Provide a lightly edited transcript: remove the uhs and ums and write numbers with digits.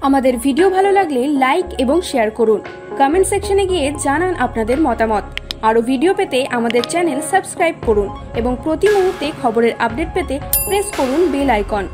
আমাদের ভিডিও ভালো লাগলে লাইক এবং শেয়ার করুন। কমেন্ট সেকশনে গিয়ে জানান আপনাদের মতামত। আরও ভিডিও পেতে আমাদের চ্যানেল সাবস্ক্রাইব করুন এবং প্রতি মুহূর্তে খবরের আপডেট পেতে প্রেস করুন বেল আইকন।